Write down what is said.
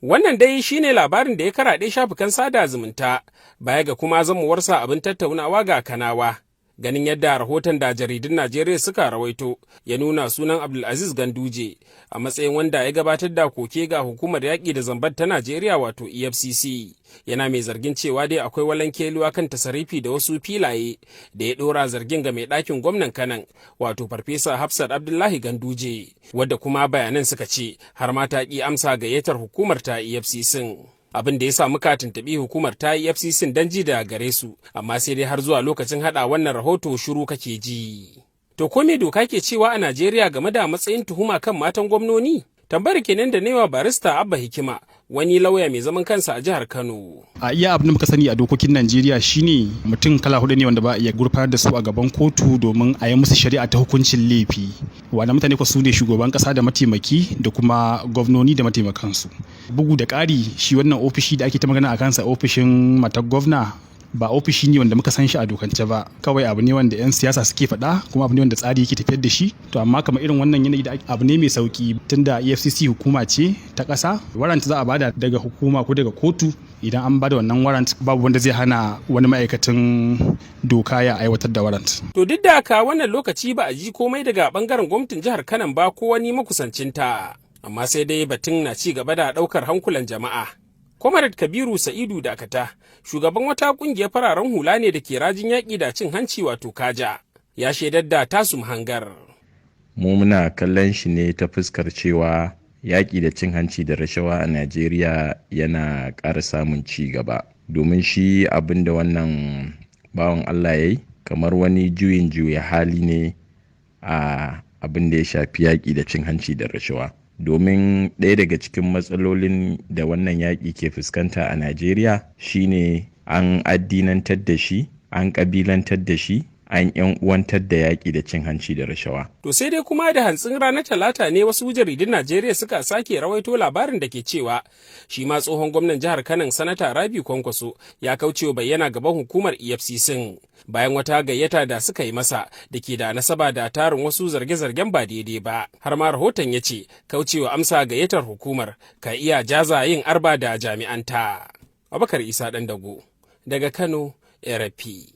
Wannan dai shine labarin da ya karaɗe shafukan sada zumunta, baya ga kuma zamowarsa abin tattaunawa ga Kanawa. Ganin yadda rahoton da jaridun Najeriya suka rawaito ya nuna sunan Abdulaziz Ganduje a matsayin wanda ya gabatar da koke ga hukumar yaƙi da zambar ta Najeriya wato EFCC. Yana mai zargin cewa dai akwai walankeluwa kan tasarifi da wasu filaye da ya ɗora zargin ga mai ɗakin gwamnan Kanan wato Farfesa Hafsat Abdullahi Ganduje, wadda kuma bayanan suka ce har ma ta ƙi amsa gayyatar hukumar ta EFCC. Abin da ya sa muka tuntuɓi hukumar ta EFCC don ji da gare su, amma sai dai har zuwa lokacin haɗa wannan rahoto shiru kake ji. To ko me doka ke cewa a Najeriya game da matsayin tuhuma kan matan gwamnoni? Tambayar kenan da newa barista Abba Hikima, wani lauya mai zaman kansa a jihar Kano. A iya abin da muka sani a dokokin Najeriya shine mutum kala hudu ne wanda ba a iya gurfanar da su a gaban kotu domin a yi musu shari'a ta hukuncin laifi. Wanda mutane su ne shugaban kasa da mataimaki da kuma gwamnoni da mataimakansu. Bugu da ƙari shi wannan ofishi da ake ta magana a kansa ofishin matar gwamna ba ofishi ne wanda muka san shi a dokance ba, kawai abu ne wanda 'yan siyasa suke faɗa kuma abu ne wanda tsari yake tafiyar da shi. To amma kamar irin wannan yanayi da abu ne mai sauki tunda EFCC hukuma ce ta ƙasa, warrant za a bada daga hukuma ko daga kotu. Idan an bada wannan warrant babu wanda zai hana wani ma'aikacin doka ya aiwatar da warrant. To duk da haka wannan lokaci ba a ji komai daga bangaren gwamnatin jihar Kano ba ko wani makusancinta, amma sai dai batun na ci gaba da ɗaukar hankulan jama'a. Comrade Kabiru Sa'idu Dakata, shugaban wata kungiyar fararen hula ne da ke rajin yaƙi da cin hanci wato Kaja, ya shaidar da tasu hangar. Mu muna kallon shi ne ta fuskar cewa yaƙi da cin hanci da rashawa a Najeriya yana ƙara samun ci gaba. Domin shi abin da wannan bawan Allah ya yi kamar wani juyin juya hali ne a abin da ya shafi yaƙi da cin hanci da rashawa. Domin ɗaya daga cikin matsalolin da wannan yaƙi ke fuskanta a Najeriya shine an addinantar da shi, an ƙabilantar da shi, an ‘yan uwantar da yaƙi da cin hanci da rashawa. To sai dai kuma da hantsin ranar Talata ne wasu jaridun Najeriya suka sake rawaito labarin da ke cewa shi ma tsohon gwamnan jihar Kano Sanata Rabi Kwankwaso ya kaucewa bayyana gaban hukumar EFCC bayan wata gayyata da suka yi masa da ke da nasaba da tarin wasu zarge-zargen ba daidai ba. Har ma rahoton ya ce kaucewa amsa gayyatar hukumar ka iya jaza yin arba da jami'anta. Abubakar Isa Ɗandago daga Kano, RFI.